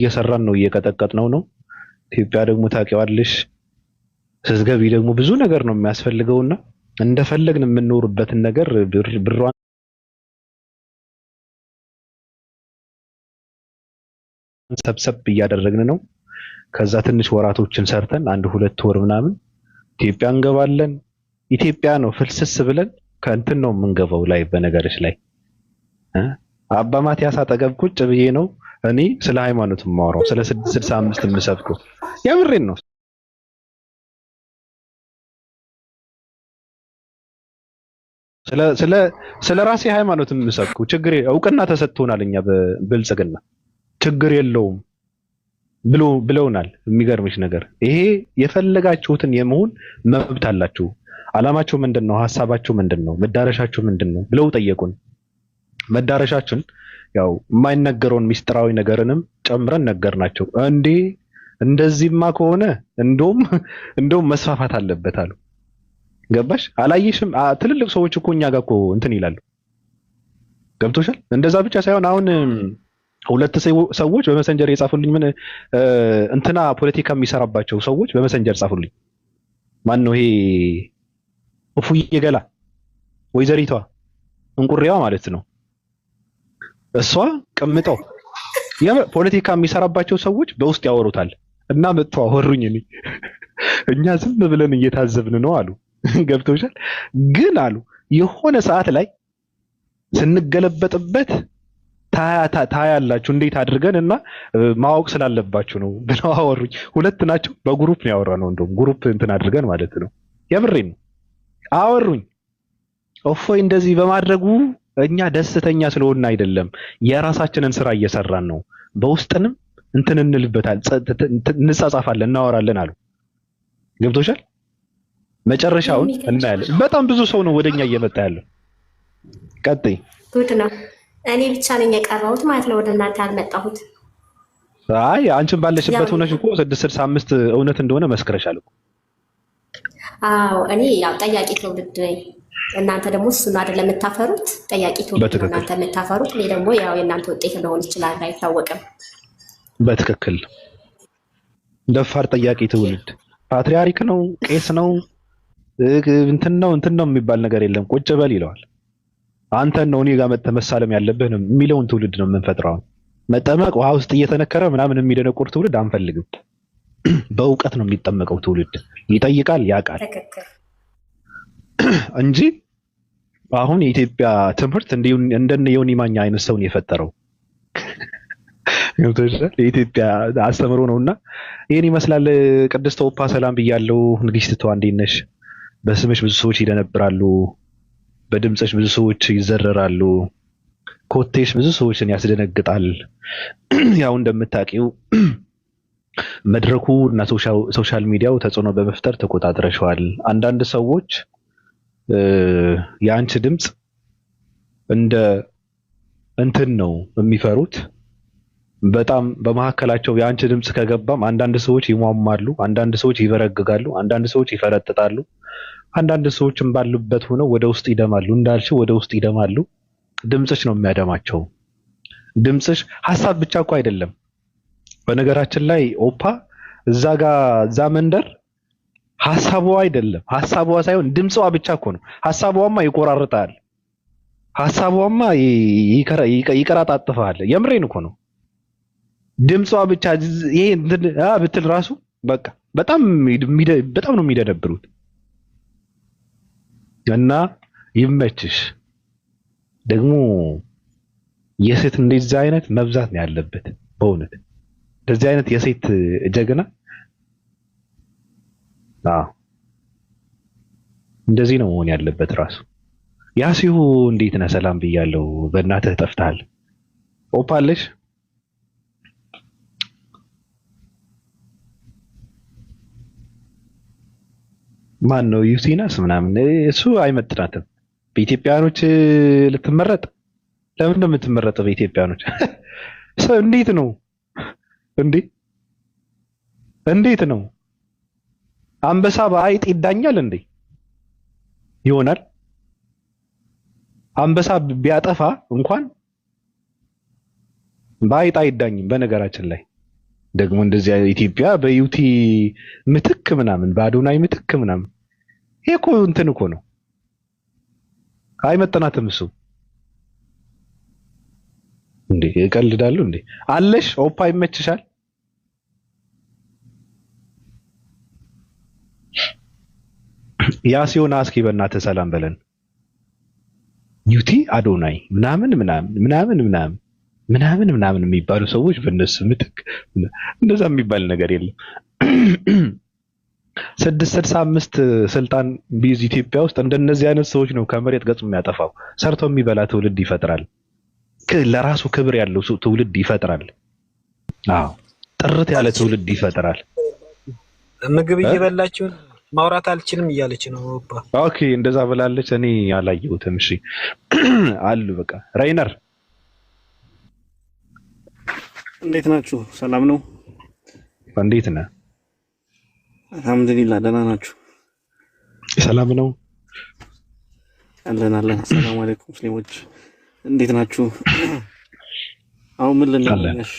እየሰራን ነው እየቀጠቀጥነው ነው። ኢትዮጵያ ደግሞ ታውቂዋለሽ ስትገቢ ደግሞ ብዙ ነገር ነው የሚያስፈልገውና እንደፈለግን የምንኖርበትን ነገር ብሯን ሰብሰብ እያደረግን ነው። ከዛ ትንሽ ወራቶችን ሰርተን 1-2 ወር ምናምን ኢትዮጵያ እንገባለን። ኢትዮጵያ ነው ፍልስስ ብለን ከእንትን ነው የምንገባው ላይ በነገርሽ ላይ አባ ማቲያስ አጠገብ ቁጭ ብዬ ነው እኔ ስለ ሃይማኖት የማወራው ስለ 665 የምሰብከው የምሬን ነው። ስለ ራሴ ሃይማኖት የምሰብከው ችግር እውቅና ተሰጥቶናል። እኛ በብልጽግና ችግር የለውም ብለውናል። የሚገርምሽ ነገር ይሄ የፈለጋችሁትን የመሆን መብት አላችሁ። አላማቸው ምንድነው? ሀሳባቸው ምንድነው? መዳረሻቸው ምንድነው ብለው ጠየቁን። መዳረሻችን ያው የማይነገረውን ሚስጥራዊ ነገርንም ጨምረን ነገርናቸው። እንዴ እንደዚህማ ከሆነ እንደውም መስፋፋት አለበት አሉ። ገባሽ? አላየሽም? ትልልቅ ሰዎች እኮ እኛ ጋር እኮ እንትን ይላሉ። ገብቶሻል? እንደዛ ብቻ ሳይሆን አሁን 2 ሰዎች በመሰንጀር የጻፉልኝ ምን እንትና ፖለቲካ የሚሰራባቸው ሰዎች በመሰንጀር ጻፉልኝ። ማን ነው ይሄ? እፉዬ ገላ ወይዘሪቷ እንቁሪያዋ ማለት ነው። እሷ ቅምጠው ፖለቲካ የሚሰራባቸው ሰዎች በውስጥ ያወሩታል እና መጥተው አወሩኝ። እኛ ዝም ብለን እየታዘብን ነው አሉ። ገብቶሻል? ግን አሉ የሆነ ሰዓት ላይ ስንገለበጥበት ታያላችሁ እንዴት አድርገን እና ማወቅ ስላለባችሁ ነው ብለው አወሩኝ። 2 ናቸው። በግሩፕ ነው ያወራነው። እንደውም ግሩፕ እንትን አድርገን ማለት ነው። የምሬን ነው አወሩኝ። እፎይ እንደዚህ በማድረጉ እኛ ደስተኛ ስለሆነ አይደለም፣ የራሳችንን ስራ እየሰራን ነው። በውስጥንም እንትን እንልበታል፣ እንጻጻፋለን፣ እናወራለን አሉ። ገብቶሻል? መጨረሻውን እናያለን። በጣም ብዙ ሰው ነው ወደኛ እየመጣ ያለው። ቀጥይ። ጉድ ነው። እኔ ብቻ ነኝ የቀረሁት ማለት ነው፣ ወደ እናንተ አልመጣሁት። አይ አንቺን ባለሽበት ሆነሽ እኮ 665 እውነት እንደሆነ መስክረሻል እኮ። አዎ እኔ ያው ጠያቂ ትውልድ ነኝ። እናንተ ደግሞ እሱን አይደለም የምታፈሩት፣ ጠያቂ ትውልድ ነው እናንተ የምታፈሩት። እኔ ደግሞ ያው የእናንተ ውጤት እንደሆነ ይችላል፣ አይታወቅም። በትክክል ደፋር ጠያቂ ትውልድ። ፓትሪያርክ ነው፣ ቄስ ነው፣ እንትን ነው የሚባል ነገር የለም። ቁጭ በል ይለዋል። አንተን ነው እኔ ጋር መጥተህ መሳለም ያለብህ ነው የሚለውን ትውልድ ነው የምንፈጥረው። መጠመቅ ውሃ ውስጥ እየተነከረ ምናምን የሚደነቁር ትውልድ አንፈልግም። በእውቀት ነው የሚጠመቀው ትውልድ። ይጠይቃል፣ ያውቃል እንጂ አሁን የኢትዮጵያ ትምህርት እንደነ ዮኒ ማኛ አይነት ሰውን የፈጠረው የኢትዮጵያ አስተምሮ ነውና ይሄን ይመስላል። ቅድስት ኦፓ ሰላም ብያለሁ። ንግስቲቷ እንዴት ነሽ? በስምሽ ብዙ ሰዎች ይደነብራሉ፣ በድምፅሽ ብዙ ሰዎች ይዘረራሉ፣ ኮቴሽ ብዙ ሰዎችን ያስደነግጣል። ያው እንደምታውቂው መድረኩ እና ሶሻል ሚዲያው ተጽዕኖ በመፍጠር ተቆጣጥረሻል። አንዳንድ ሰዎች የአንቺ ድምፅ እንደ እንትን ነው የሚፈሩት። በጣም በመካከላቸው የአንቺ ድምፅ ከገባም አንዳንድ ሰዎች ይሟማሉ፣ አንዳንድ ሰዎች ይበረግጋሉ፣ አንዳንድ ሰዎች ይፈረጥጣሉ፣ አንዳንድ ሰዎችም ባሉበት ሆነው ወደ ውስጥ ይደማሉ። እንዳልሽው ወደ ውስጥ ይደማሉ። ድምፅሽ ነው የሚያደማቸው። ድምፅሽ ሀሳብ ብቻ እኮ አይደለም። በነገራችን ላይ ኦፓ እዛ መንደር ሀሳቧ አይደለም፣ ሀሳቧ ሳይሆን ድምፅዋ ብቻ እኮ ነው። ሀሳቧማ ይቆራርጣል፣ ሀሳቧማ ይቀራጣጥፋል። የምሬን እኮ ነው። ድምጿ ብቻ ይሄ ብትል ራሱ በቃ በጣም ነው የሚደነብሩት። እና ይመችሽ። ደግሞ የሴት እንደዚህ አይነት መብዛት ነው ያለበት። በእውነት እንደዚህ አይነት የሴት ጀግና እንደዚህ ነው መሆን ያለበት ራሱ። ያሲሁ እንዴት ነህ? ሰላም ብያለሁ። በእናትህ ጠፍተሃል። ኦፓለሽ ማን ነው? ዩሲናስ ምናምን እሱ አይመጥናትም። በኢትዮጵያኖች ልትመረጥ ለምን ነው የምትመረጠው? በኢትዮጵያኖች እንዴት ነው እንዴት ነው? አንበሳ በአይጥ ይዳኛል እንዴ? ይሆናል። አንበሳ ቢያጠፋ እንኳን በአይጥ አይዳኝም። በነገራችን ላይ ደግሞ እንደዚህ ኢትዮጵያ በዩቲ ምትክ ምናምን በአዶናይ ምትክ ምናምን ይሄ እኮ እንትን እኮ ነው። አይመጠናትም እሱ እንዴ ይቀልዳሉ እንዴ አለሽ ኦፓ ይመችሻል። ያ ሲሆን አስኪ በእናትህ ሰላም በለን ዩቲ አዶናይ ምናምን ምናምን ምናምን ምናምን ምናምን ምናምን የሚባሉ ሰዎች በእነሱ ምትክ እንደዛ የሚባል ነገር የለም። 665 ስልጣን ቢይዝ ኢትዮጵያ ውስጥ እንደነዚህ አይነት ሰዎች ነው ከመሬት ገጽ የሚያጠፋው። ሰርቶ የሚበላ ትውልድ ይፈጥራል። ለራሱ ክብር ያለው ትውልድ ይፈጥራል። አዎ ጥርት ያለ ትውልድ ይፈጥራል። ምግብ እየበላችሁ ማውራት አልችልም እያለች ነው። ኦኬ እንደዛ ብላለች። እኔ አላየሁትም። እሺ አሉ በቃ ራይነር እንዴት ናችሁ? ሰላም ነው? እንዴት ነህ? አልሐምዱሊላህ ደህና ናችሁ? ሰላም ነው አለን። ሰላም አለይኩም ሙስሊሞች እንዴት ናችሁ? አሁን ምን ልንነሽ?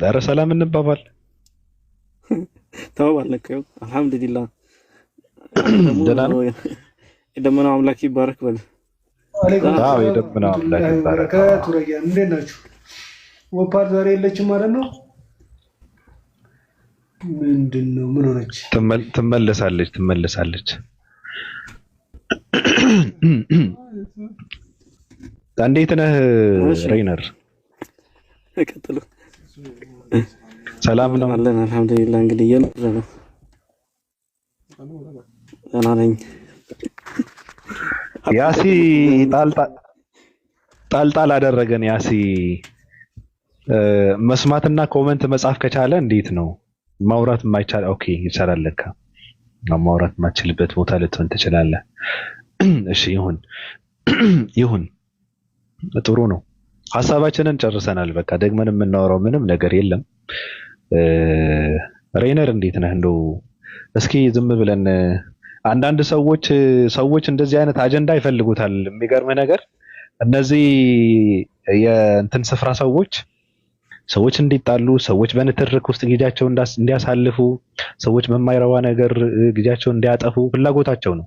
ኧረ ሰላም እንባባል ተባባልን እኮ አልሐምዱሊላህ። ደህና ነው። የደመናው አምላክ ይባረክ በል። አዎ የደመናው አምላክ ይባረክ። ከቱረያ እንዴት ናችሁ? ወፓር ዛሬ የለችም ማለት ነው። ምንድነው? ምን ሆነች? ትመለሳለች። እንዴት ነህ ሬይነር? ቀጥሉ። ሰላም ነው አለን አልሐምዱሊላህ። እንግዲህ እየኖረ ነው። ደህና ነኝ። ያሲ ጣልጣል አደረገን። ያሲ መስማትና ኮመንት መጻፍ ከቻለ እንዴት ነው ማውራት የማይቻል? ኦኬ ይቻላል ለካ። ማውራት የማችልበት ቦታ ልትሆን ትችላለህ። እሺ ይሁን ጥሩ ነው። ሀሳባችንን ጨርሰናል። በቃ ደግመን የምናወራው ምንም ነገር የለም። ሬይነር እንዴት ነህ? እንደው እስኪ ዝም ብለን አንዳንድ ሰዎች እንደዚህ አይነት አጀንዳ ይፈልጉታል። የሚገርም ነገር እነዚህ የእንትን ስፍራ ሰዎች እንዲጣሉ፣ ሰዎች በንትርክ ውስጥ ጊዜያቸውን እንዲያሳልፉ፣ ሰዎች በማይረባ ነገር ጊዜያቸውን እንዲያጠፉ ፍላጎታቸው ነው።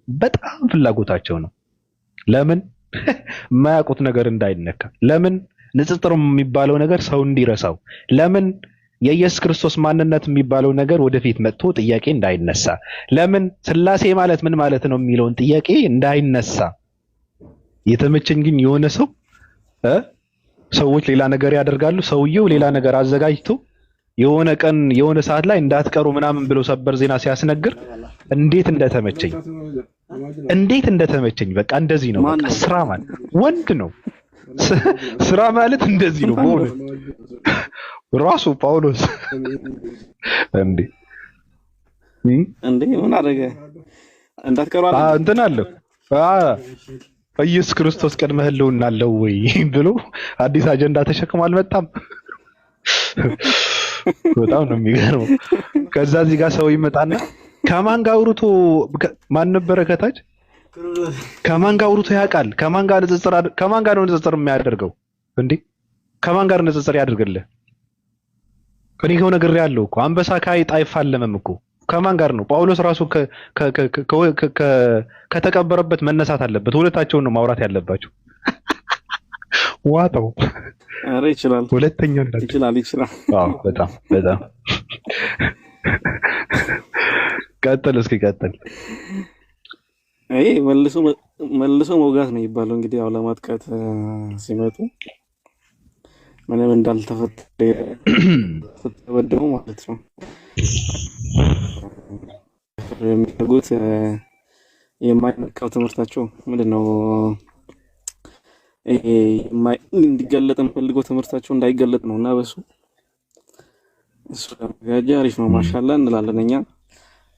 በጣም ፍላጎታቸው ነው። ለምን የማያውቁት ነገር እንዳይነካ፣ ለምን ንጽጽር የሚባለው ነገር ሰው እንዲረሳው፣ ለምን የኢየሱስ ክርስቶስ ማንነት የሚባለው ነገር ወደፊት መጥቶ ጥያቄ እንዳይነሳ፣ ለምን ስላሴ ማለት ምን ማለት ነው የሚለውን ጥያቄ እንዳይነሳ። የተመቸኝ ግን የሆነ ሰዎች ሌላ ነገር ያደርጋሉ። ሰውየው ሌላ ነገር አዘጋጅቶ የሆነ ቀን የሆነ ሰዓት ላይ እንዳትቀሩ ምናምን ብሎ ሰበር ዜና ሲያስነግር እንዴት እንደተመቸኝ በቃ እንደዚህ ነው። በቃ ስራ ማለት ወንድ ነው። ስራ ማለት እንደዚህ ነው። በእውነት ራሱ ጳውሎስ እንዴ ምን አደረገ? እንዳትቀሩ እንትን አለው ኢየሱስ ክርስቶስ ቅድመ ሕልውና አለው ወይ ብሎ አዲስ አጀንዳ ተሸክሞ አልመጣም። በጣም ነው የሚገርመው። ከዛ እዚህ ጋር ሰው ይመጣና ከማን ጋር አውርቶ ማን ነበረ ከታች ከማን ጋር አውርቶ ያውቃል? ከማን ጋር ነው ንጽጽር የሚያደርገው እንዴ? ከማን ጋር ንጽጽር ያደርግልህ? እኔ ከሆነ ነገር ያለው እኮ አንበሳ ከአይጥ አይፋለምም እኮ። ከማን ጋር ነው? ጳውሎስ ራሱ ከተቀበረበት መነሳት አለበት። ሁለታቸውን ነው ማውራት ያለባቸው። ዋጣው አረ ይችላል። ሁለተኛው ይችላል። አዎ በጣም ቀጥል። አይ መልሶ መውጋት ነው የሚባለው። እንግዲህ ያው ለማጥቃት ሲመጡ ምንም እንዳልተፈጠረ ማለት ነው የሚያደርጉት። የማይነካው ትምህርታቸው ምንድነው? እንዲገለጥ የምፈልገው ትምህርታቸው እንዳይገለጥ ነው። እና እሱ ጋጃ አሪፍ ነው። ማሻአላ እንላለን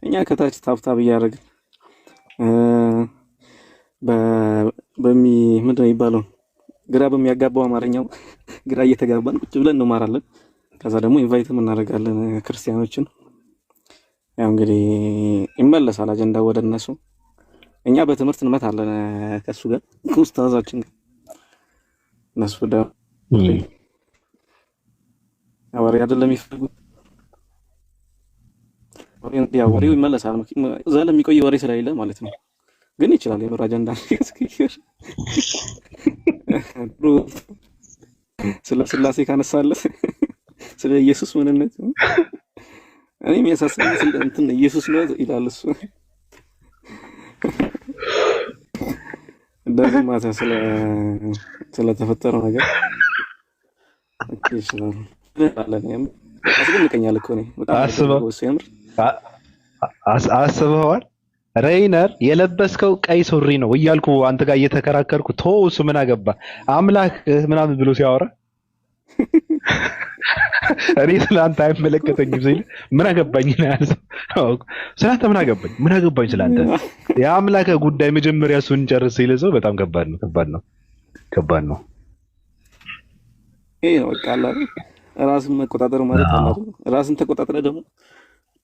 እኛ ከታች ታብታብ እያደረግን ምንድነው የሚባለው ግራ በሚያጋባው አማርኛው ግራ እየተጋባን ቁጭ ብለን እንማራለን። ከዛ ደግሞ ኢንቫይትም እናደርጋለን ክርስቲያኖችን። ያው እንግዲህ ይመለሳል አጀንዳ ወደ እነሱ። እኛ በትምህርት እንመታለን ከሱ ጋር ኡስታዛችን ጋር። እነሱ ወሬ አይደለም የሚፈልጉት። ወሬው ይመለሳል። እዛ ለሚቆይ ወሬ ስለሌለ ማለት ነው። ግን ይችላል የምር አጀንዳ እስኪር ስለ ስላሴ ካነሳለ ስለ ኢየሱስ ምንነት እኔ የሚያሳስበኝ ስለ እንትን ኢየሱስ ነው ይላል እሱ። እንደዚህ ማለት ስለተፈጠረው ነገር ይችላል አለኝ። አስገንቀኛል እኮ ነው በጣም አስበዋል። ሬይነር የለበስከው ቀይ ሱሪ ነው እያልኩ አንተ ጋር እየተከራከርኩ ተውስ ምን አገባ አምላክ ምናምን ብሎ ሲያወራ እኔ ስላንተ አይመለከተኝም ሲል ምን አገባኝ ነው ያለው። ስላንተ ምን አገባኝ ስላንተ የአምላክ ጉዳይ መጀመሪያ እሱን ጨርስ ሲል ሰው በጣም ከባድ ነው። ይሄ ነው በቃ ራስን መቆጣጠር ማለት ነው። ራስን ተቆጣጠረ ደግሞ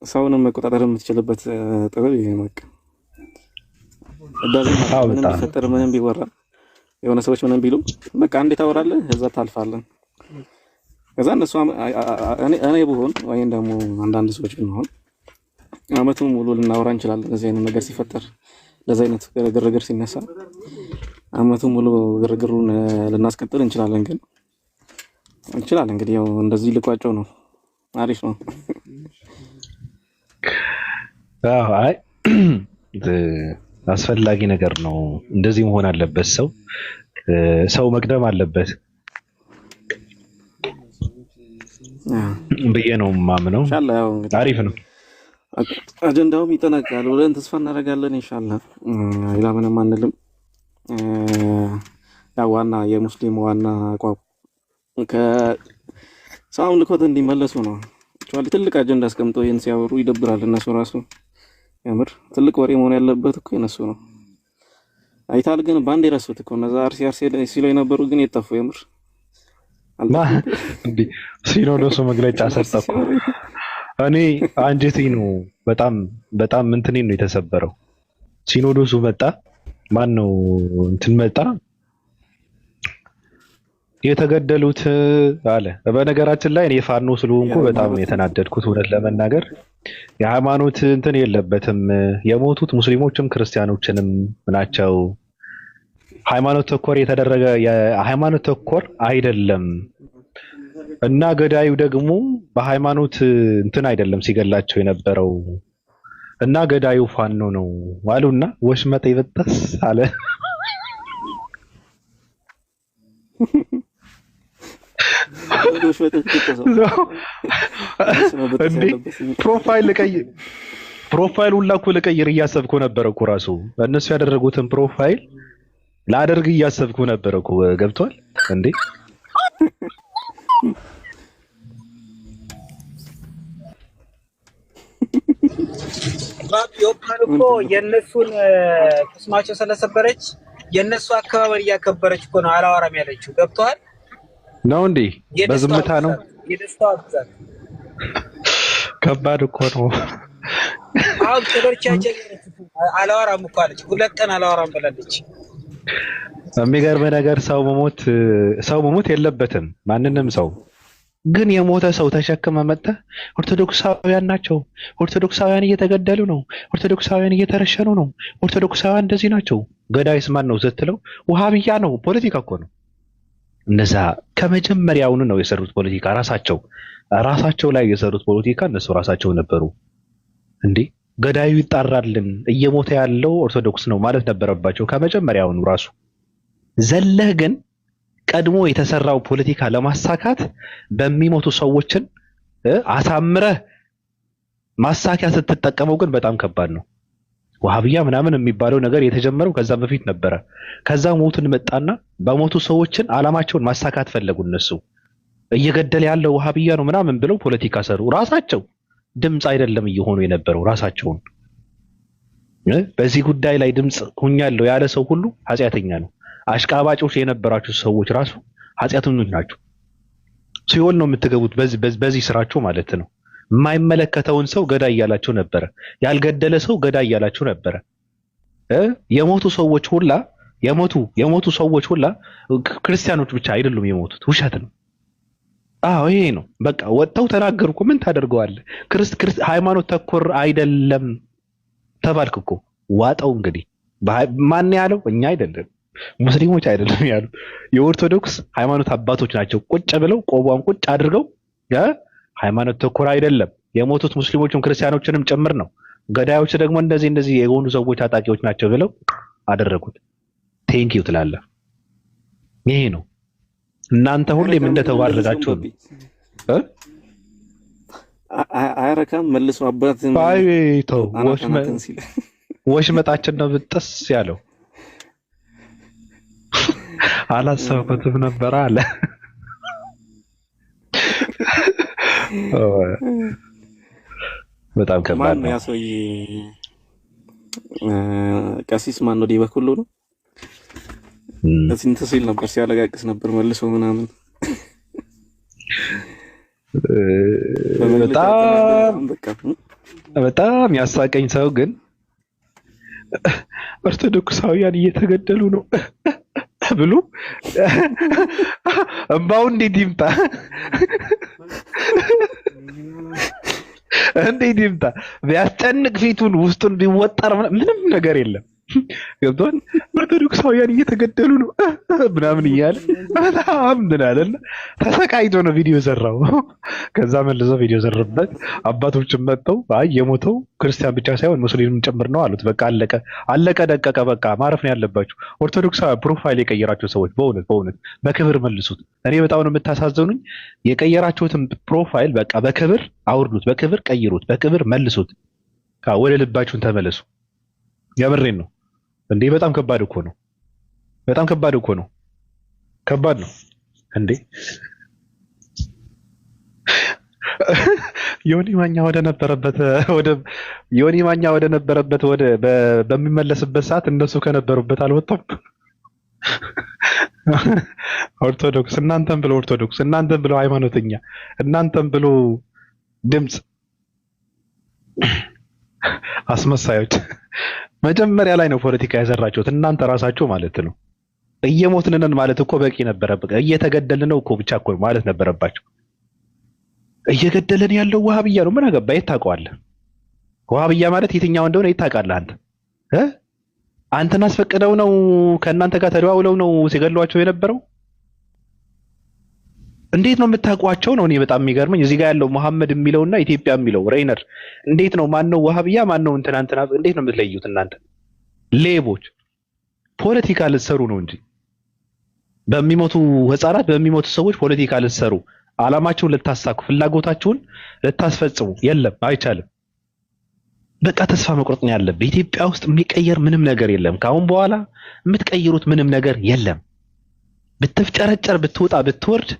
ሰውንም መቆጣጠር የምትችልበት ጥበብ ይሄ ነው በቃ። ምንም ቢፈጠር ምንም ቢወራ የሆነ ሰዎች ምንም ቢሉ በቃ አንዴ ታወራለህ እዛ ታልፋለህ። ከዛ እነሱ እኔ ብሆን ወይም ደግሞ አንዳንድ ሰዎች ብንሆን አመቱን ሙሉ ልናወራ እንችላለን። እዚህ አይነት ነገር ሲፈጠር ለዛ አይነት ግርግር ሲነሳ አመቱን ሙሉ ግርግሩን ልናስቀጥል እንችላለን። ግን እንግዲህ ያው እንደዚህ ልቋጨው ነው። አሪፍ ነው። አይ አስፈላጊ ነገር ነው። እንደዚህ መሆን አለበት። ሰው መቅደም አለበት ብዬ ነው የማምነው። አሪፍ ነው። አጀንዳውም ይጠናቀቃል ብለን ተስፋ እናደርጋለን። ኢንሻአላህ ሌላ ምንም አንልም። ያው ዋና የሙስሊም ዋና አቋም ከሰው አምልኮት እንዲመለሱ ነው። ትልቅ አጀንዳ አስቀምጠው ይሄን ሲያወሩ ይደብራል። እነሱ ራሱ ያምር ትልቅ ወሬ መሆን ያለበት እኮ እነሱ ነው። አይታል ግን ባንዴ ረሱት እኮ እነዛ አርሲ ሲሉ የነበሩ ግን የጠፉ የምር እንዴ ሲኖዶሱ መግለጫ ሰጠኩ። እኔ አንጀቴ ነው በጣም እንትኔ ነው የተሰበረው። ሲኖዶሱ መጣ ማን ነው እንትን መጣ የተገደሉት አለ። በነገራችን ላይ እኔ ፋኖ ስለሆንኩ በጣም የተናደድኩት እውነት ለመናገር የሃይማኖት እንትን የለበትም። የሞቱት ሙስሊሞችም ክርስቲያኖችንም ናቸው። ሃይማኖት ተኮር የተደረገ የሃይማኖት ተኮር አይደለም እና ገዳዩ ደግሞ በሃይማኖት እንትን አይደለም ሲገላቸው የነበረው እና ገዳዩ ፋኖ ነው አሉና ወሽመጤ ይበጠስ አለ። ፕሮፋይል ሁላ እኮ ልቀይር እያሰብኩ ነበር እኮ ራሱ እነሱ ያደረጉትን ፕሮፋይል ላደርግ እያሰብኩ ነበር እኮ ገብቷል እንዴ? ዮፓል እኮ የነሱን ቅስማቸው ስለሰበረች የነሱ አከባበር እያከበረች እኮ ነው አላወራም ያለችው። ገብቷል ነው እንዴ? በዝምታ ነው የደስታው ብዛት ከባድ እኮ ነው። አሁን ተበርቻቸው አላወራም እኮ አለች። 2 ቀን አላወራም ብላለች። የሚገርም ነገር ሰው መሞት የለበትም ማንንም ሰው ግን የሞተ ሰው ተሸክመ መጥተህ ኦርቶዶክሳውያን ናቸው፣ ኦርቶዶክሳውያን እየተገደሉ ነው፣ ኦርቶዶክሳውያን እየተረሸኑ ነው፣ ኦርቶዶክሳውያን እንደዚህ ናቸው። ገዳይስ ማን ነው ስትለው ውሃብያ ነው። ፖለቲካ እኮ ነው። እነዛ ከመጀመሪያውኑ ነው የሰሩት ፖለቲካ። ራሳቸው ላይ የሰሩት ፖለቲካ እነሱ ራሳቸው ነበሩ እንዴ። ገዳዩ ይጣራልን እየሞተ ያለው ኦርቶዶክስ ነው ማለት ነበረባቸው ከመጀመሪያውኑ ራሱ። ዘለህ ግን ቀድሞ የተሰራው ፖለቲካ ለማሳካት በሚሞቱ ሰዎችን አሳምረህ ማሳኪያ ስትጠቀመው ግን በጣም ከባድ ነው። ወሃብያ ምናምን የሚባለው ነገር የተጀመረው ከዛ በፊት ነበረ። ከዛ ሞቱን መጣና በሞቱ ሰዎችን አላማቸውን ማሳካት ፈለጉ። እነሱ እየገደለ ያለው ወሃብያ ነው ምናምን ብለው ፖለቲካ ሰሩ። ራሳቸው ድምፅ አይደለም እየሆኑ የነበረው ራሳቸውን። በዚህ ጉዳይ ላይ ድምፅ ሁኛለሁ ያለ ሰው ሁሉ ኃጢአተኛ ነው። አሽቃባጮች የነበራችሁ ሰዎች ራሱ ኃጢአተኞች ናቸው። ሲኦል ነው የምትገቡት በዚህ ስራችሁ ማለት ነው። የማይመለከተውን ሰው ገዳይ እያላችሁ ነበረ። ያልገደለ ሰው ገዳይ እያላችሁ ነበረ። የሞቱ ሰዎች ሁላ ክርስቲያኖች ብቻ አይደሉም የሞቱት። ውሸት ነው። አዎ ይሄ ነው በቃ። ወጥተው ተናገሩ እኮ ምን ታደርገዋለህ? ሃይማኖት ተኮር አይደለም ተባልክ እኮ ዋጠው። እንግዲህ ማን ያለው? እኛ አይደለም ሙስሊሞች አይደለም ያሉ የኦርቶዶክስ ሃይማኖት አባቶች ናቸው። ቁጭ ብለው ቆቧን ቁጭ አድርገው ሃይማኖት ተኮር አይደለም፣ የሞቱት ሙስሊሞችም ክርስቲያኖችንም ጭምር ነው፣ ገዳዮች ደግሞ እንደዚህ የሆኑ ሰዎች ታጣቂዎች ናቸው ብለው አደረጉት። ቴንኪው ትላለህ። ይሄ ነው እናንተ ሁሌም እንደተዋረዳችሁ አያረካም መልሶ አባት ባይተው ወሽመጣችን ነው ብጥስ ያለው። አላሰብኩትም ነበር አለ። በጣም ከባድ ነው። ያ ሰውዬ ቀሲስ ማን ነው? ዲበኩሉ ነው። እንትን ሲል ነበር ሲያለቃቅስ ነበር መልሶ ምናምን። በጣም ያሳቀኝ ሰው ግን ኦርቶዶክሳውያን እየተገደሉ ነው ብሎ እምባው እንዴት ይምጣ እንዴት ይምጣ? ቢያስጨንቅ ፊቱን ውስጡን ቢወጠር ምንም ነገር የለም። ገብቶን ኦርቶዶክሳውያን እየተገደሉ ነው ምናምን እያለ በጣም ምን አለና ተሰቃይቶ ነው ቪዲዮ ሰራው። ከዛ መልሶ ቪዲዮ ሰራበት። አባቶችም መጥተው አይ የሞተው ክርስቲያን ብቻ ሳይሆን ሙስሊምም ጭምር ነው አሉት። በቃ አለቀ ደቀቀ። በቃ ማረፍ ነው ያለባችሁ። ኦርቶዶክሳዊ ፕሮፋይል የቀየራችሁ ሰዎች በእውነት በክብር መልሱት። እኔ በጣም ነው የምታሳዝኑኝ። የቀየራችሁትን ፕሮፋይል በቃ በክብር አውርዱት፣ በክብር ቀይሩት፣ በክብር መልሱት። ወደ ልባችሁን ተመለሱ። የምሬን ነው እንዴ! በጣም ከባድ እኮ ነው። በጣም ከባድ እኮ ነው። ከባድ ነው እንዴ! ዮኒ ማኛ ወደ ነበረበት በሚመለስበት ሰዓት እነሱ ከነበሩበት አልወጣም። ኦርቶዶክስ እናንተም ብሎ ኦርቶዶክስ እናንተም ብሎ ሃይማኖተኛ እናንተም ብሎ ድምፅ አስመሳዮች መጀመሪያ ላይ ነው ፖለቲካ የሰራችሁት እናንተ ራሳችሁ ማለት ነው። እየሞትን ነን ማለት እኮ በቂ ነበረ። እየተገደልን ነው እኮ ብቻ እኮ ማለት ነበረባቸው። እየገደለን ያለው ወሃብያ ነው። ምን አገባ? የት ታውቀዋለህ? ወሃብያ ማለት የትኛው እንደሆነ የት ታውቃለህ አንተ? አንተን አስፈቅደው ነው ከእናንተ ጋር ተደዋውለው ነው ሲገድሏቸው የነበረው? እንዴት ነው የምታውቋቸው ነው? እኔ በጣም የሚገርመኝ እዚህ ጋር ያለው መሐመድ የሚለውና ኢትዮጵያ የሚለው ሬይነር እንዴት ነው? ማን ነው ወሃብያ? ማን ነው እንትና እንዴት ነው የምትለዩት እናንተ ሌቦች? ፖለቲካ ልትሰሩ ነው እንጂ በሚሞቱ ህፃናት በሚሞቱ ሰዎች ፖለቲካ ልትሰሩ፣ አላማችሁን ልታሳኩ፣ ፍላጎታችሁን ልታስፈጽሙ የለም፣ አይቻልም። በቃ ተስፋ መቁረጥ ነው ያለብህ። ኢትዮጵያ ውስጥ የሚቀየር ምንም ነገር የለም። ከአሁን በኋላ የምትቀይሩት ምንም ነገር የለም። ብትፍጨረጨር፣ ብትወጣ፣ ብትወርድ፣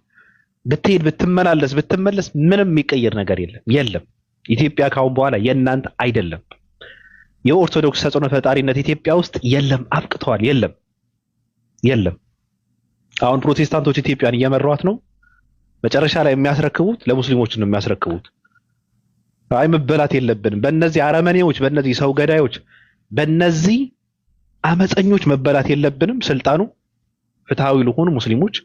ብትሄድ፣ ብትመላለስ፣ ብትመለስ ምንም የሚቀየር ነገር የለም። ኢትዮጵያ ካሁን በኋላ የእናንተ አይደለም። የኦርቶዶክስ ተጽዕኖ ፈጣሪነት ኢትዮጵያ ውስጥ የለም፣ አብቅተዋል። የለም። አሁን ፕሮቴስታንቶች ኢትዮጵያን እየመሯት ነው። መጨረሻ ላይ የሚያስረክቡት ለሙስሊሞች ነው የሚያስረክቡት። አይ መበላት የለብንም በእነዚህ አረመኔዎች፣ በእነዚህ ሰው ገዳዮች፣ በእነዚህ አመፀኞች መበላት የለብንም። ስልጣኑ ፍትሃዊ ለሆኑ ሙስሊሞች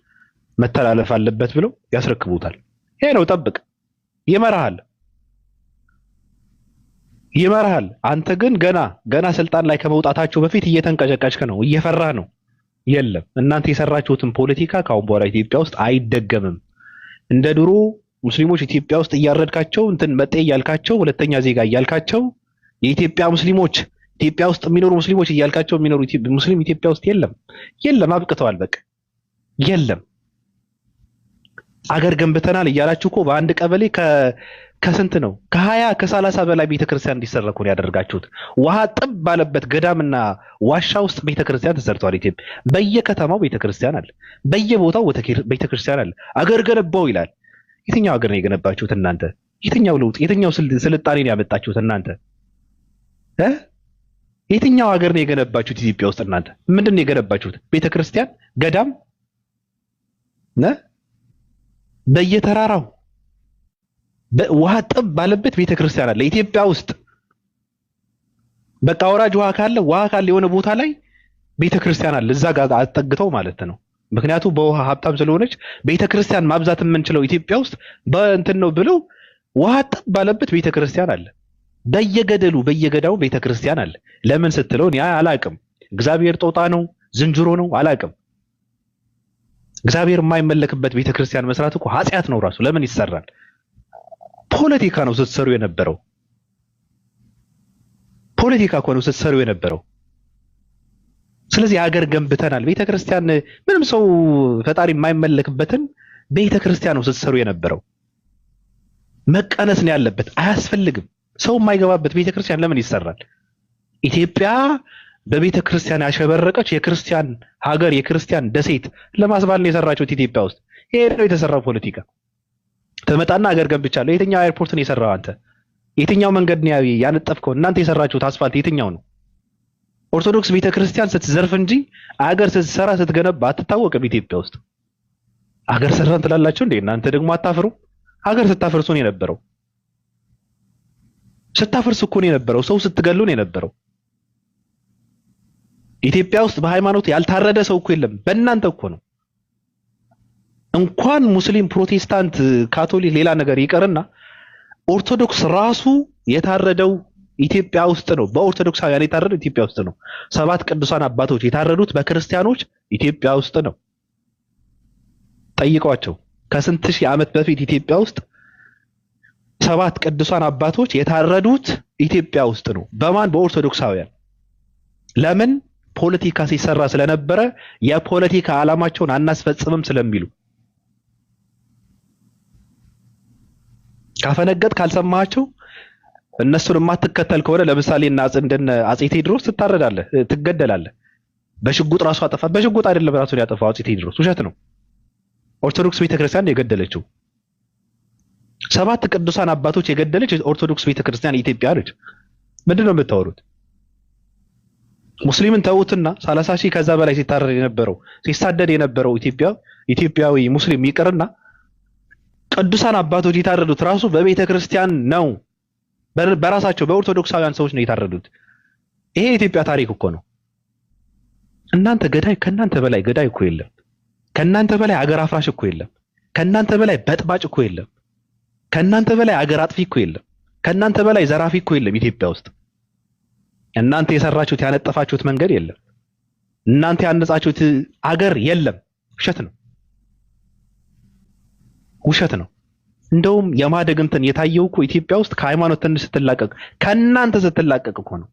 መተላለፍ አለበት ብለው ያስረክቡታል። ይሄ ነው። ጠብቅ፣ ይመራሃል። አንተ ግን ገና ስልጣን ላይ ከመውጣታቸው በፊት እየተንቀጨቀጭክ ነው፣ እየፈራህ ነው። የለም እናንተ የሰራችሁትን ፖለቲካ ካሁን በኋላ ኢትዮጵያ ውስጥ አይደገምም። እንደ ድሮ ሙስሊሞች ኢትዮጵያ ውስጥ እያረድካቸው እንትን መጤ እያልካቸው ሁለተኛ ዜጋ እያልካቸው የኢትዮጵያ ሙስሊሞች ኢትዮጵያ ውስጥ የሚኖሩ ሙስሊሞች እያልካቸው የሚኖሩ ሙስሊም ኢትዮጵያ ውስጥ የለም። አብቅተዋል። በቃ የለም። አገር ገንብተናል እያላችሁ እኮ በአንድ ቀበሌ ከስንት ነው ከ20 ከ30 በላይ ቤተክርስቲያን እንዲሰራ እኮ ነው ያደርጋችሁት። ውሃ ጥብ ባለበት ገዳምና ዋሻ ውስጥ ቤተክርስቲያን ተሰርቷል። ኢትዮጵያ በየከተማው ቤተክርስቲያን አለ፣ በየቦታው ቤተክርስቲያን አለ። አገር ገነባው ይላል። የትኛው ሀገር ነው የገነባችሁት እናንተ? የትኛው ለውጥ የትኛው ስልጣኔ ነው ያመጣችሁት እናንተ? የትኛው ሀገር ነው የገነባችሁት? ኢትዮጵያ ውስጥ እናንተ ምንድን ነው የገነባችሁት? ቤተክርስቲያን፣ ገዳም በየተራራው ውሃ ጥብ ባለበት ቤተክርስቲያን አለ ኢትዮጵያ ውስጥ። በቃ ወራጅ ውሃ ካለ የሆነ ቦታ ላይ ቤተክርስቲያን አለ፣ እዛ ጋር አጠግተው ማለት ነው። ምክንያቱም በውሃ ሀብታም ስለሆነች ቤተክርስቲያን ማብዛት የምንችለው ኢትዮጵያ ውስጥ በእንትን ነው ብለው ውሃ ጠብ ባለበት ቤተክርስቲያን አለ። በየገደሉ በየገዳው ቤተክርስቲያን አለ። ለምን ስትለው እኔ አላቅም። እግዚአብሔር ጦጣ ነው ዝንጀሮ ነው አላቅም። እግዚአብሔር የማይመለክበት ቤተክርስቲያን መስራት እኮ ኃጢአት ነው ራሱ። ለምን ይሰራል? ፖለቲካ ነው ስትሰሩ የነበረው። ፖለቲካ እኮ ነው ስትሰሩ የነበረው። ስለዚህ ሀገር ገንብተናል። ቤተክርስቲያን ምንም ሰው ፈጣሪ የማይመለክበትን ቤተክርስቲያን ነው ስትሰሩ የነበረው። መቀነስ ነው ያለበት። አያስፈልግም። ሰው የማይገባበት ቤተክርስቲያን ለምን ይሰራል? ኢትዮጵያ በቤተክርስቲያን ያሸበረቀች የክርስቲያን ሀገር የክርስቲያን ደሴት ለማስባል ነው የሰራችሁት ኢትዮጵያ ውስጥ። ይሄ ነው የተሰራው ፖለቲካ። ተመጣና ሀገር ገንብቻለሁ። የትኛው ኤርፖርት ነው የሰራው አንተ? የትኛው መንገድ ነው ያነጠፍከው? እናንተ የሰራችሁት አስፋልት የትኛው ነው? ኦርቶዶክስ ቤተክርስቲያን ስትዘርፍ እንጂ አገር ስትሰራ ስትገነባ አትታወቅም። ኢትዮጵያ ውስጥ አገር ሰራን ትላላችሁ እንዴ? እናንተ ደግሞ አታፍሩ? አገር ስታፈርሱ ነው የነበረው። ስታፈርሱ እኮ ነው የነበረው። ሰው ስትገሉ ነው የነበረው። ኢትዮጵያ ውስጥ በሃይማኖት ያልታረደ ሰው እኮ የለም። በእናንተ እኮ ነው። እንኳን ሙስሊም፣ ፕሮቴስታንት፣ ካቶሊክ ሌላ ነገር ይቀርና ኦርቶዶክስ ራሱ የታረደው ኢትዮጵያ ውስጥ ነው። በኦርቶዶክሳውያን የታረደው ኢትዮጵያ ውስጥ ነው። 7 ቅዱሳን አባቶች የታረዱት በክርስቲያኖች ኢትዮጵያ ውስጥ ነው። ጠይቋቸው። ከስንት ሺህ ዓመት በፊት ኢትዮጵያ ውስጥ 7 ቅዱሳን አባቶች የታረዱት ኢትዮጵያ ውስጥ ነው። በማን? በኦርቶዶክሳውያን። ለምን? ፖለቲካ ሲሰራ ስለነበረ የፖለቲካ ዓላማቸውን አናስፈጽምም ስለሚሉ። ካፈነገጥ ካልሰማቸው እነሱን የማትከተል ከሆነ ለምሳሌ እና እንደነ አጼ ቴዎድሮስ ትታረዳለህ፣ ትገደላለህ። በሽጉጥ ራሱ አጠፋ። በሽጉጥ አይደለም ራሱን ያጠፋው አጼ ቴዎድሮስ፣ ውሸት ነው። ኦርቶዶክስ ቤተክርስቲያን የገደለችው 7 ቅዱሳን አባቶች የገደለች ኦርቶዶክስ ቤተክርስቲያን ኢትዮጵያ ነች። ምንድነው የምታወሩት? ሙስሊምን ተውትና 30 ሺህ ከዛ በላይ ሲታረድ የነበረው ሲሳደድ የነበረው ኢትዮጵያዊ ሙስሊም ይቅርና ቅዱሳን አባቶች የታረዱት ራሱ በቤተክርስቲያን ነው። በራሳቸው በኦርቶዶክሳውያን ሰዎች ነው የታረዱት። ይሄ የኢትዮጵያ ታሪክ እኮ ነው። እናንተ ገዳይ፣ ከናንተ በላይ ገዳይ እኮ የለም። ከናንተ በላይ አገር አፍራሽ እኮ የለም። ከናንተ በላይ በጥባጭ እኮ የለም። ከናንተ በላይ አገር አጥፊ እኮ የለም። ከናንተ በላይ ዘራፊ እኮ የለም ኢትዮጵያ ውስጥ። እናንተ የሰራችሁት ያነጠፋችሁት መንገድ የለም። እናንተ ያነጻችሁት አገር የለም። ውሸት ነው፣ ውሸት ነው። እንደውም የማደግ እንትን የታየው እኮ ኢትዮጵያ ውስጥ ከሃይማኖት ትንሽ ስትላቀቅ፣ ከናንተ ስትላቀቅ እኮ ነው።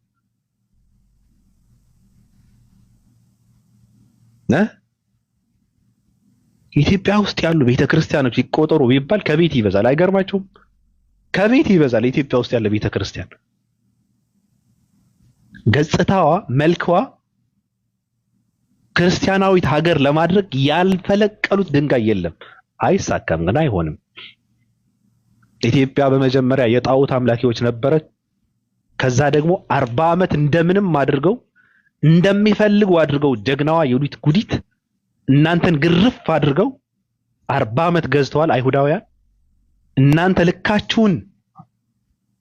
ኢትዮጵያ ውስጥ ያሉ ቤተክርስቲያኖች ይቆጠሩ ቢባል ከቤት ይበዛል። አይገርማችሁም? ከቤት ይበዛል ኢትዮጵያ ውስጥ ያለ ቤተክርስቲያን። ገጽታዋ፣ መልክዋ ክርስቲያናዊት ሀገር ለማድረግ ያልፈለቀሉት ድንጋይ የለም። አይሳካም፣ ግን አይሆንም። ኢትዮጵያ በመጀመሪያ የጣዖት አምላኪዎች ነበረች። ከዛ ደግሞ 40 ዓመት እንደምንም አድርገው እንደሚፈልጉ አድርገው ጀግናዋ የሉት ጉዲት እናንተን ግርፍ አድርገው 40 ዓመት ገዝተዋል አይሁዳውያን። እናንተ ልካችሁን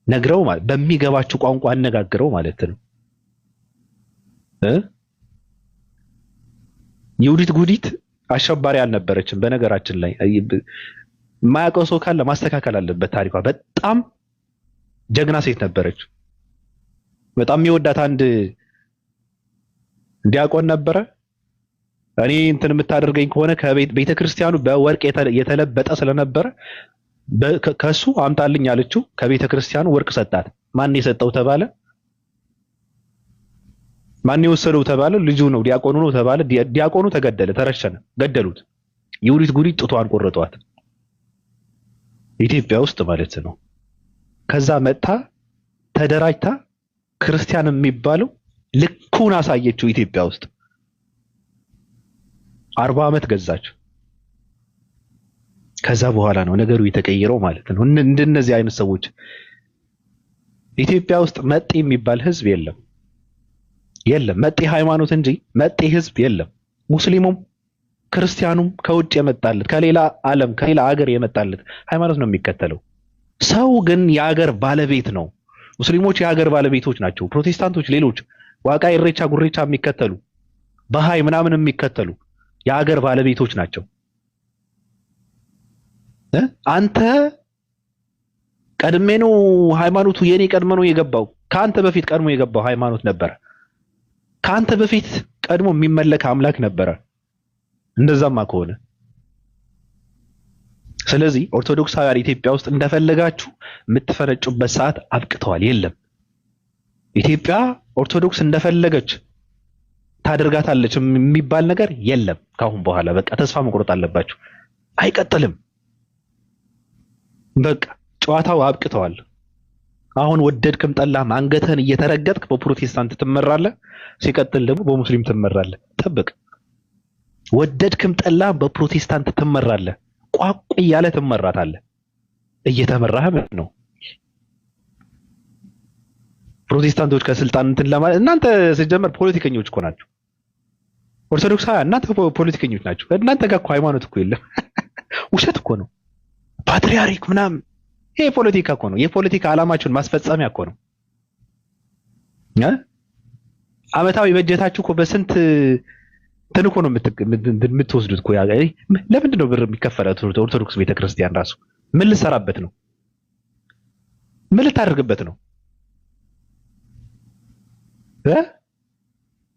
ነግረው ማለት በሚገባችሁ ቋንቋ አነጋግረው ማለት ነው። የሉት ጉዲት አሸባሪ አልነበረችም። በነገራችን ላይ የማያውቀው ሰው ካለ ማስተካከል አለበት ታሪኳ። በጣም ጀግና ሴት ነበረች። በጣም የሚወዳት አንድ ዲያቆን ነበረ። እኔ እንትን የምታደርገኝ ከሆነ ከቤተ ክርስቲያኑ በወርቅ የተለበጠ ስለነበረ ከሱ አምጣልኝ አለችው። ከቤተ ክርስቲያኑ ወርቅ ሰጣት። ማን የሰጠው ተባለ። ማን የወሰደው ተባለ። ልጁ ነው፣ ዲያቆኑ ነው ተባለ። ዲያቆኑ ተገደለ፣ ተረሸነ፣ ገደሉት። የሉት ጉዲት ጡቷን ቆረጧት። ኢትዮጵያ ውስጥ ማለት ነው። ከዛ መጣ ተደራጅታ ክርስቲያን የሚባለው ልኩን አሳየችው ኢትዮጵያ ውስጥ 40 ዓመት ገዛች። ከዛ በኋላ ነው ነገሩ የተቀየረው ማለት ነው። እንደነዚህ አይነት ሰዎች ኢትዮጵያ ውስጥ መጤ የሚባል ህዝብ የለም። መጤ ሃይማኖት እንጂ መጤ ህዝብ የለም። ሙስሊሙም ክርስቲያኑም ከውጭ የመጣለት ከሌላ ዓለም ከሌላ ሀገር የመጣለት ሃይማኖት ነው የሚከተለው። ሰው ግን የሀገር ባለቤት ነው። ሙስሊሞች የሀገር ባለቤቶች ናቸው። ፕሮቴስታንቶች፣ ሌሎች ዋቃ፣ ኢሬቻ፣ ጉሬቻ የሚከተሉ በሃይ ምናምን የሚከተሉ የሀገር ባለቤቶች ናቸው። አንተ ቀድሜ ነው ሃይማኖቱ የኔ ቀድሞ ነው የገባው። ከአንተ በፊት ቀድሞ የገባው ሃይማኖት ነበረ። ከአንተ በፊት ቀድሞ የሚመለክ አምላክ ነበረ። እንደዛማ ከሆነ ስለዚህ ኦርቶዶክሳውያን ኢትዮጵያ ውስጥ እንደፈለጋችሁ የምትፈነጩበት ሰዓት አብቅተዋል። የለም ኢትዮጵያ ኦርቶዶክስ እንደፈለገች ታደርጋታለች የሚባል ነገር የለም። ካሁን በኋላ በቃ ተስፋ መቁረጥ አለባችሁ። አይቀጥልም። በቃ ጨዋታው አብቅተዋል። አሁን ወደድክም ጠላህም አንገትህን እየተረገጥክ በፕሮቴስታንት ትመራለህ። ሲቀጥል ደግሞ በሙስሊም ትመራለህ። ጠብቅ። ወደድክም ጠላህም በፕሮቴስታንት ትመራለህ። ቋቅ እያለ ትመራታለህ። እየተመራህም ነው። ፕሮቴስታንቶች ከስልጣን እንትን ለማለት እናንተ ሲጀመር ፖለቲከኞች እኮ ናቸው። ኦርቶዶክሳውያን እናንተ ፖለቲከኞች ናቸው። እናንተ ጋር እኮ ሃይማኖት እኮ የለም። ውሸት እኮ ነው። ፓትሪያርክ ምናምን ይሄ ፖለቲካ እኮ ነው። የፖለቲካ ዓላማችሁን ማስፈጸሚያ እኮ ነው። አመታዊ በጀታችሁ እኮ በስንት እንትን እኮ ነው የምትወስዱት እኮ። ለምንድን ነው ብር የሚከፈለው? ኦርቶዶክስ ቤተክርስቲያን ራሱ ምን ልሰራበት ነው? ምን ልታደርግበት ነው?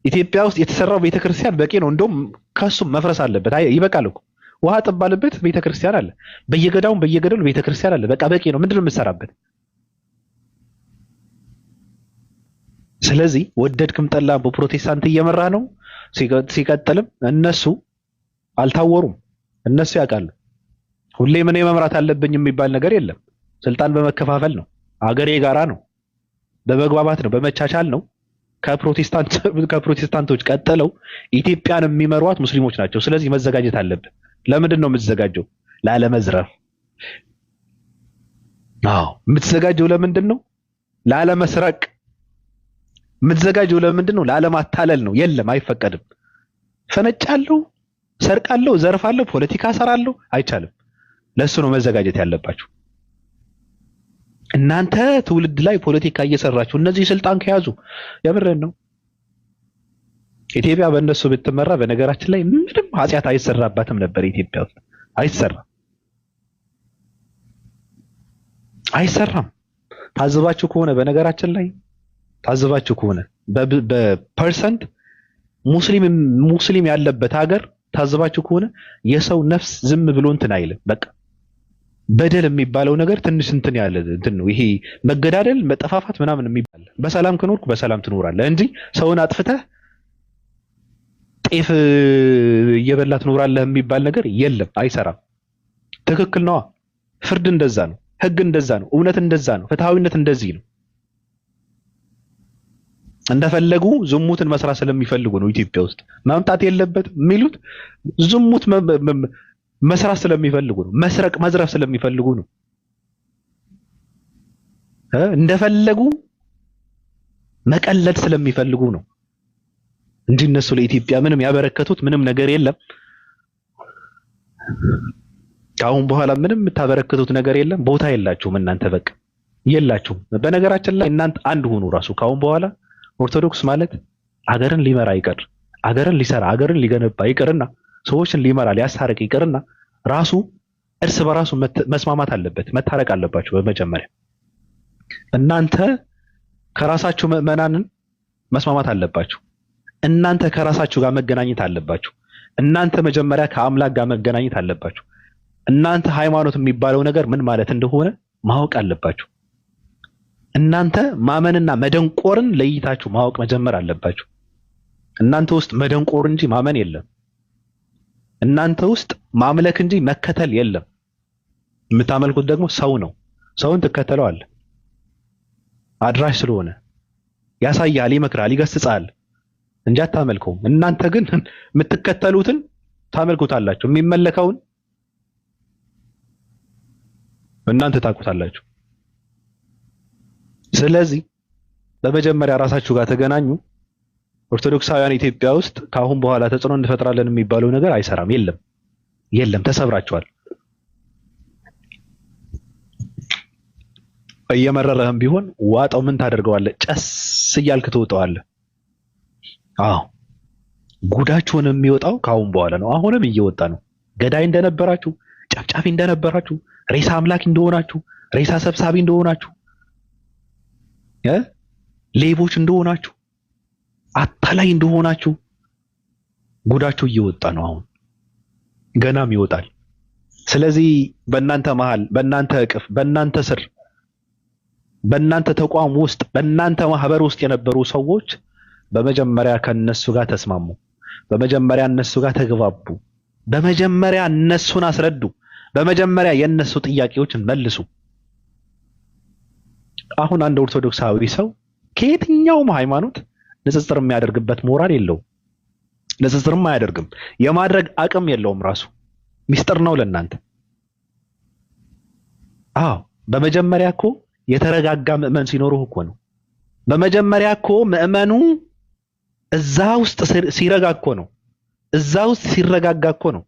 ኢትዮጵያ ውስጥ የተሰራው ቤተክርስቲያን በቂ ነው። እንደውም ከሱም መፍረስ አለበት። ይበቃል እኮ ውሃ ጥባለበት ቤተክርስቲያን አለ። በየገዳው በየገደሉ ቤተክርስቲያን አለ። በቃ በቂ ነው። ምንድነው የምትሰራበት? ስለዚህ ወደድክም ጠላ በፕሮቴስታንት እየመራ ነው። ሲቀጥልም እነሱ አልታወሩም። እነሱ ያውቃሉ። ሁሌ ምን መምራት አለብኝ የሚባል ነገር የለም። ስልጣን በመከፋፈል ነው። አገሬ ጋራ ነው። በመግባባት ነው። በመቻቻል ነው። ከፕሮቴስታንቶች ቀጥለው ኢትዮጵያን የሚመሯት ሙስሊሞች ናቸው። ስለዚህ መዘጋጀት አለብን። ለምንድን ነው የምትዘጋጀው? ላለመዝረፍ። አዎ የምትዘጋጀው ለምንድን ነው? ላለመስረቅ። የምትዘጋጀው ለምንድን ነው? ላለማታለል ነው። የለም አይፈቀድም። ፈነጫለሁ፣ ሰርቃለሁ፣ ዘርፋለሁ፣ ፖለቲካ ሰራለሁ አይቻልም። ለሱ ነው መዘጋጀት ያለባችሁ። እናንተ ትውልድ ላይ ፖለቲካ እየሰራችሁ እነዚህ ስልጣን ከያዙ የምረን ነው። ኢትዮጵያ በእነሱ ብትመራ በነገራችን ላይ ምንም ኃጢአት አይሰራባትም ነበር። ኢትዮጵያ ውስጥ አይሰራም። ታዝባችሁ ከሆነ በነገራችን ላይ ታዝባችሁ ከሆነ በፐርሰንት ሙስሊም ያለበት ሀገር ታዝባችሁ ከሆነ የሰው ነፍስ ዝም ብሎ እንትን አይልም። በቃ በደል የሚባለው ነገር ትንሽ እንትን ያለ እንትን ነው። ይሄ መገዳደል፣ መጠፋፋት ምናምን የሚባል በሰላም ከኖርኩ በሰላም ትኖራለህ እንጂ ሰውን አጥፍተህ ጤፍ እየበላ ትኖራለህ የሚባል ነገር የለም። አይሰራም። ትክክል ነዋ። ፍርድ እንደዛ ነው። ህግ እንደዛ ነው። እውነት እንደዛ ነው። ፍትሃዊነት እንደዚህ ነው። እንደፈለጉ ዝሙትን መስራት ስለሚፈልጉ ነው ኢትዮጵያ ውስጥ መምጣት የለበትም የሚሉት። ዝሙት መስራት ስለሚፈልጉ ነው። መስረቅ መዝረፍ ስለሚፈልጉ ነው። እንደፈለጉ መቀለድ ስለሚፈልጉ ነው እንጂ እነሱ ለኢትዮጵያ ምንም ያበረከቱት ምንም ነገር የለም። ከአሁን በኋላ ምንም የምታበረክቱት ነገር የለም። ቦታ የላችሁም እናንተ በቃ የላችሁም። በነገራችን ላይ እናንተ አንድ ሁኑ። ራሱ ከአሁን በኋላ ኦርቶዶክስ ማለት አገርን ሊመራ ይቀር፣ አገርን ሊሰራ፣ አገርን ሊገነባ ይቅርና ሰዎችን ሊመራ ሊያስታርቅ ይቅርና ራሱ እርስ በራሱ መስማማት አለበት። መታረቅ አለባችሁ። በመጀመሪያ እናንተ ከራሳችሁ ምዕመናንን መስማማት አለባችሁ። እናንተ ከራሳችሁ ጋር መገናኘት አለባችሁ። እናንተ መጀመሪያ ከአምላክ ጋር መገናኘት አለባችሁ። እናንተ ሃይማኖት የሚባለው ነገር ምን ማለት እንደሆነ ማወቅ አለባችሁ። እናንተ ማመንና መደንቆርን ለይታችሁ ማወቅ መጀመር አለባችሁ። እናንተ ውስጥ መደንቆር እንጂ ማመን የለም። እናንተ ውስጥ ማምለክ እንጂ መከተል የለም። የምታመልኩት ደግሞ ሰው ነው። ሰውን ትከተለዋለህ አድራሽ ስለሆነ ያሳያል፣ ይመክራል፣ ይገስጻል እንጂ አታመልከውም። እናንተ ግን የምትከተሉትን ታመልኩታላችሁ። የሚመለከውን እናንተ ታውቁታላችሁ። ስለዚህ በመጀመሪያ ራሳችሁ ጋር ተገናኙ። ኦርቶዶክሳውያን ኢትዮጵያ ውስጥ ከአሁን በኋላ ተጽዕኖ እንፈጥራለን የሚባለው ነገር አይሰራም። የለም፣ ተሰብራችኋል። እየመረረህም ቢሆን ዋጣው። ምን ታደርገዋለህ? ጨስ እያልክ ትወጣዋለህ። አዎ ጉዳችሁን የሚወጣው ካሁን በኋላ ነው። አሁንም እየወጣ ነው። ገዳይ እንደነበራችሁ፣ ጨፍጫፊ እንደነበራችሁ፣ ሬሳ አምላክ እንደሆናችሁ፣ ሬሳ ሰብሳቢ እንደሆናችሁ፣ ሌቦች እንደሆናችሁ፣ አታላይ እንደሆናችሁ ጉዳችሁ እየወጣ ነው። አሁን ገናም ይወጣል። ስለዚህ በእናንተ መሃል፣ በእናንተ እቅፍ፣ በእናንተ ስር፣ በእናንተ ተቋም ውስጥ፣ በእናንተ ማህበር ውስጥ የነበሩ ሰዎች በመጀመሪያ ከነሱ ጋር ተስማሙ። በመጀመሪያ እነሱ ጋር ተግባቡ። በመጀመሪያ እነሱን አስረዱ። በመጀመሪያ የነሱ ጥያቄዎችን መልሱ። አሁን አንድ ኦርቶዶክሳዊ ሰው ከየትኛውም ሃይማኖት ንጽጽር የሚያደርግበት ሞራል የለውም። ንጽጽርም አያደርግም። የማድረግ አቅም የለውም። ራሱ ሚስጥር ነው ለእናንተ። አዎ በመጀመሪያ እኮ የተረጋጋ ምዕመን ሲኖርህ እኮ ነው። በመጀመሪያ እኮ ምዕመኑ እዛ ውስጥ ሲረጋ እኮ ነው። እዛ ውስጥ ሲረጋጋ እኮ ነው።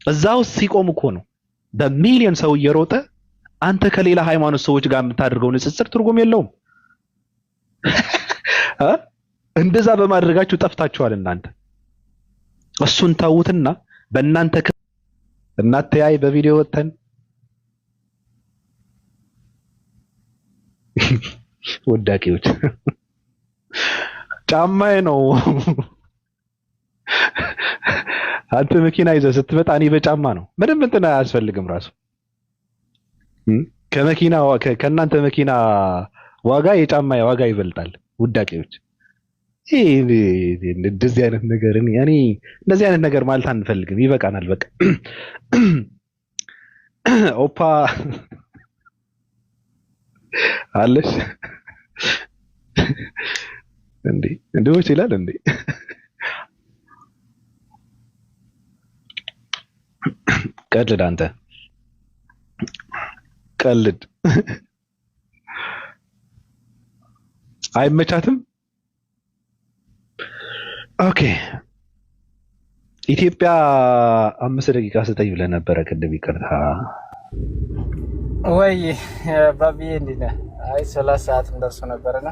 እዛ ውስጥ ሲቆም እኮ ነው። በሚሊዮን ሰው እየሮጠ አንተ ከሌላ ሃይማኖት ሰዎች ጋር የምታደርገው ንጽጽር ትርጉም የለውም። እንደዛ በማድረጋችሁ ጠፍታችኋል እናንተ። እሱን ተውትና በእናንተ እናተያይ በቪዲዮ ወጥተን ወዳቂዎች ጫማዬ ነው። አንተ መኪና ይዘህ ስትመጣ እኔ በጫማ ነው። ምንም እንትን አያስፈልግም። ራሱ ከመኪና ከእናንተ መኪና ዋጋ የጫማ ዋጋ ይበልጣል። ውዳቂዎች እንደዚህ አይነት ነገር እኔ እንደዚህ አይነት ነገር ማለት አንፈልግም። ይበቃናል። በቃ ኦፓ አለሽ እንዴ እንደውስ ይላል እንዴ ቀልድ አንተ ቀልድ አይመቻትም። ኦኬ ኢትዮጵያ 5 ደቂቃ ስጠኝ ብለህ ነበረ ቅድም። ይቅርታ ወይ ባቢዬ እንዴት ነህ? አይ 30 ሰዓት ደርሶ ነበርና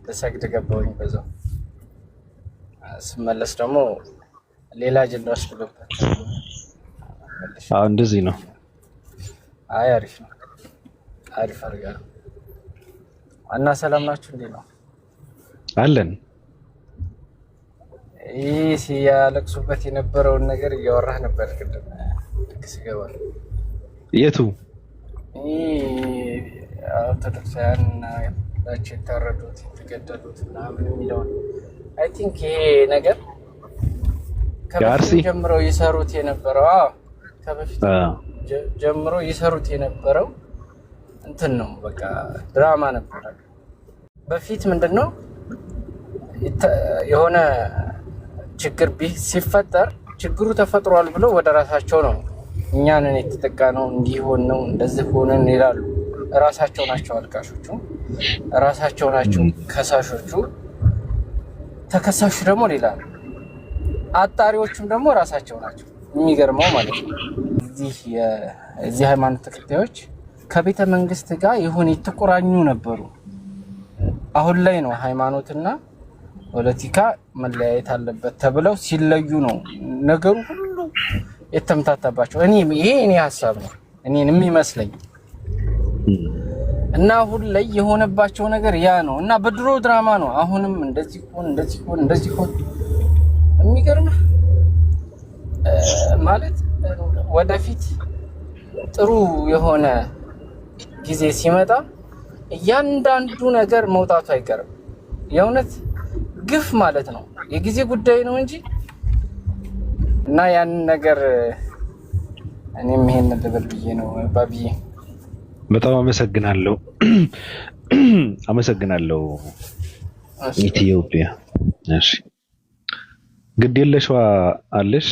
ተሰግድ ገባሁኝ። በዛው ስመለስ ደግሞ ሌላ አጀንዳ ውስጥ ገባሁ። እንደዚህ ነው። አይ አሪፍ ነው። አሪፍ አድርጋ እና ሰላም ናችሁ? እንዴት ነው አለን? ይህ ሲያለቅሱበት የነበረውን ነገር እያወራህ ነበር ቅድም ልክ ሲገባ። የቱ ኦርቶዶክሳውያን ናቸው የታረዱት የተገደሉት ምናምን የሚለውን አይ ቲንክ ይሄ ነገር ከበፊት ጀምሮ ይሰሩት የነበረው ከበፊት ጀምሮ ይሰሩት የነበረው እንትን ነው። በቃ ድራማ ነበር። በፊት ምንድነው የሆነ ችግር ሲፈጠር ችግሩ ተፈጥሯል ብሎ ወደ ራሳቸው ነው እኛንን የተጠቃ ነው እንዲሆን ነው እንደዚህ ሆነን ይላሉ። ራሳቸው ናቸው አልቃሾቹ፣ ራሳቸው ናቸው ከሳሾቹ። ተከሳሹ ደግሞ ሌላ ነው፣ አጣሪዎቹም ደግሞ ራሳቸው ናቸው። የሚገርመው ማለት ነው እዚህ ሃይማኖት ተከታዮች ከቤተ መንግስት ጋር የሆነ የተቆራኙ ነበሩ። አሁን ላይ ነው ሃይማኖትና ፖለቲካ መለያየት አለበት ተብለው ሲለዩ ነው ነገሩ ሁሉ የተምታታባቸው። ይሄ እኔ ሀሳብ ነው እኔን የሚመስለኝ እና አሁን ላይ የሆነባቸው ነገር ያ ነው እና በድሮ ድራማ ነው። አሁንም እንደዚህ ሆን የሚገርም ማለት ወደፊት ጥሩ የሆነ ጊዜ ሲመጣ እያንዳንዱ ነገር መውጣቱ አይቀርም። የእውነት ግፍ ማለት ነው የጊዜ ጉዳይ ነው እንጂ እና ያን ነገር እኔም ይሄን ልብል ብዬ ነው። ባቢዬ በጣም አመሰግናለሁ። ኢትዮጵያ እሺ ግድ የለሽዋ አለሽ